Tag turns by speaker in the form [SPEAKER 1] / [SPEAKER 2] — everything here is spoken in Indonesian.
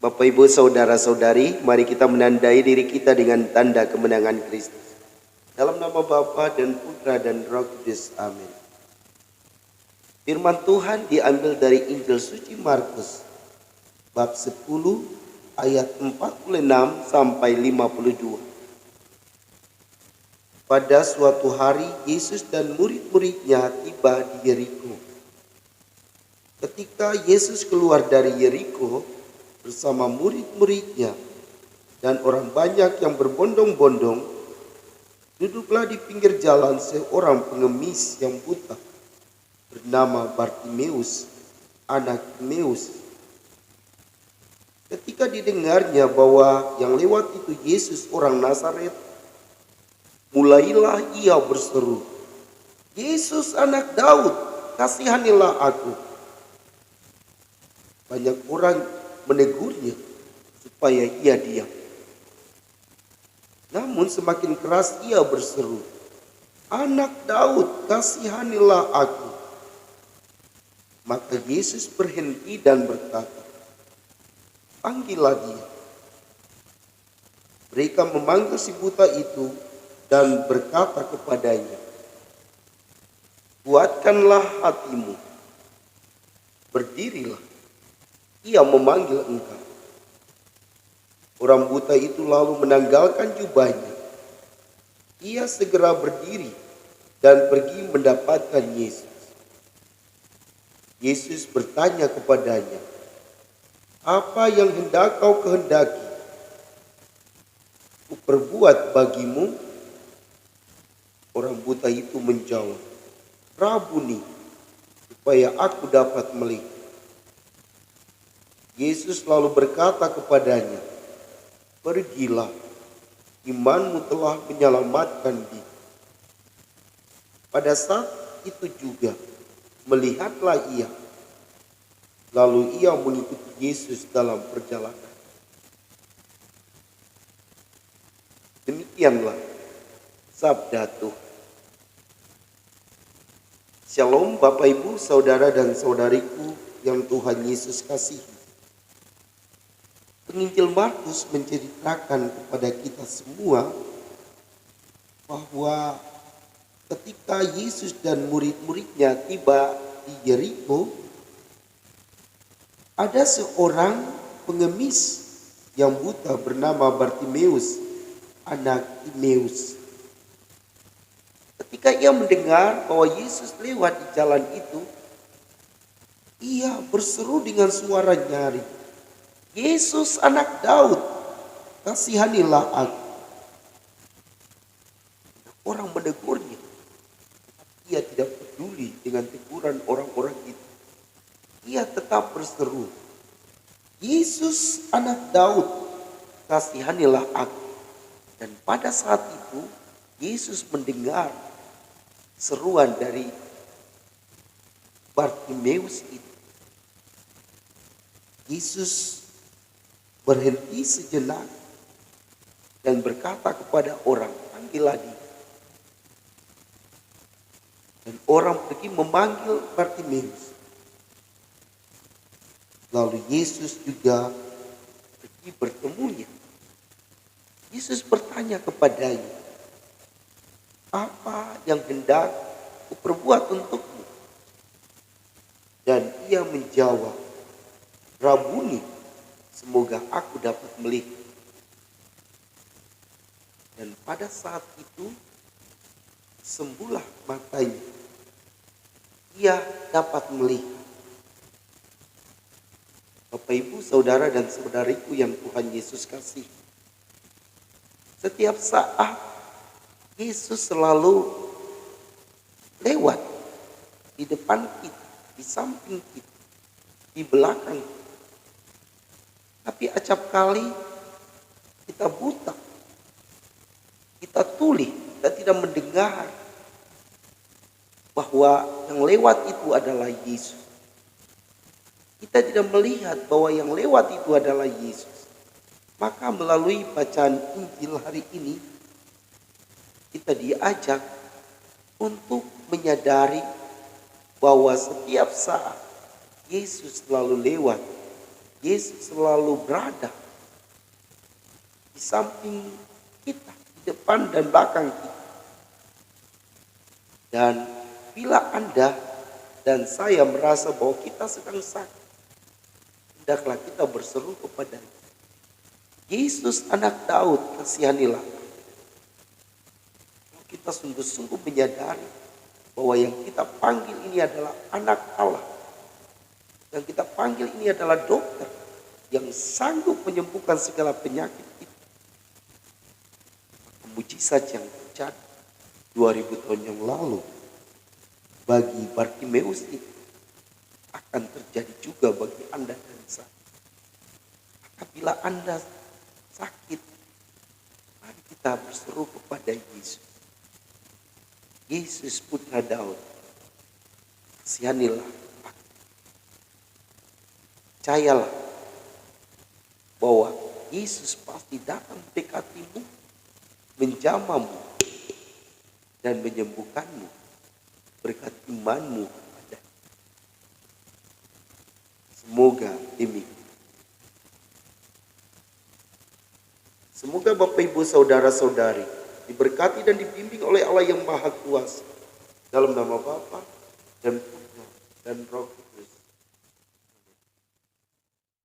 [SPEAKER 1] Bapak, Ibu, saudara-saudari, mari kita menandai diri kita dengan tanda kemenangan Kristus. Dalam nama Bapa dan Putra dan Roh Kudus. Amin. Firman Tuhan diambil dari Injil suci Markus, bab 10 ayat 46 sampai 52. Pada suatu hari Yesus dan murid-muridnya tiba di Yeriko. Ketika Yesus keluar dari Yeriko bersama murid-muridnya dan orang banyak yang berbondong-bondong, duduklah di pinggir jalan seorang pengemis yang buta bernama Bartimeus, anak Timeus. Ketika didengarnya bahwa yang lewat itu Yesus orang Nazaret, mulailah ia berseru, "Yesus anak Daud, kasihanilah aku." Banyak orang menegurnya supaya ia diam. Namun semakin keras ia berseru, "Anak Daud, kasihanilah aku." Maka Yesus berhenti dan berkata, "Panggillah dia." Mereka memanggil si buta itu dan berkata kepadanya, "Kuatkanlah hatimu, berdirilah, ia memanggil engkau." Orang buta itu lalu menanggalkan jubahnya. Ia segera berdiri dan pergi mendapatkan Yesus. Yesus bertanya kepadanya, "Apa yang hendak kau kehendaki kuperbuat bagimu?" Orang buta itu menjawab, "Rabuni, supaya aku dapat melihat." Yesus lalu berkata kepadanya, "Pergilah, imanmu telah menyelamatkan diri." Pada saat itu juga melihatlah ia, lalu ia mengikuti Yesus dalam perjalanan. Demikianlah sabda Tuhan. Shalom Bapak, Ibu, saudara dan saudariku yang Tuhan Yesus kasihi. Penginjil Markus menceritakan kepada kita semua bahwa ketika Yesus dan murid-muridnya tiba di Yeriko, ada seorang pengemis yang buta bernama Bartimeus, anak Timeus. Ketika ia mendengar bahwa Yesus lewat di jalan itu, ia berseru dengan suara nyaring, "Yesus anak Daud, kasihanilah aku." Orang menegurnya, ia tidak peduli dengan teguran orang-orang itu. Ia tetap berseru, "Yesus anak Daud, kasihanilah aku." Dan pada saat itu Yesus mendengar seruan dari Bartimeus itu. Yesus berhenti sejenak dan berkata kepada orang, "Panggillah dia." Dan orang pergi memanggil Bartimeus. Lalu Yesus juga pergi bertemunya. Yesus bertanya kepadanya, "Apa yang hendak kuperbuat untukmu?" Dan ia menjawab, "Rabuni, semoga aku dapat melihat." Dan pada saat itu sembuhlah matanya. Ia dapat melihat. Bapak, Ibu, saudara dan saudariku yang Tuhan Yesus kasih. Setiap saat Yesus selalu lewat di depan kita, di samping kita, di belakang kita. Tapi acap kali kita buta, kita tuli, kita tidak mendengar bahwa yang lewat itu adalah Yesus. Kita tidak melihat bahwa yang lewat itu adalah Yesus. Maka melalui bacaan Injil hari ini, kita diajak untuk menyadari bahwa setiap saat Yesus selalu lewat Yesus selalu berada di samping kita, di depan dan belakang kita. Dan bila Anda dan saya merasa bahwa kita sedang sakit, hendaklah kita berseru kepada Yesus, anak Daud, kasihanilah. Kita sungguh-sungguh menyadari bahwa yang kita panggil ini adalah anak Allah. Yang kita panggil ini adalah dokter yang sanggup menyembuhkan segala penyakit itu. Mujizat yang terjadi 2000 tahun yang lalu bagi Bartimeus itu akan terjadi juga bagi Anda dan saya. Apabila Anda sakit, mari kita berseru kepada Yesus. Yesus putra Daud, kasihanilah. Percayalah bahwa Yesus pasti datang mendekatimu, menjamamu, dan menyembuhkanmu berkat imanmu kepada. Semoga demikian. Semoga Bapak Ibu Saudara-saudari diberkati dan dibimbing oleh Allah yang Maha Kuasa, dalam nama Bapa dan Putra dan Roh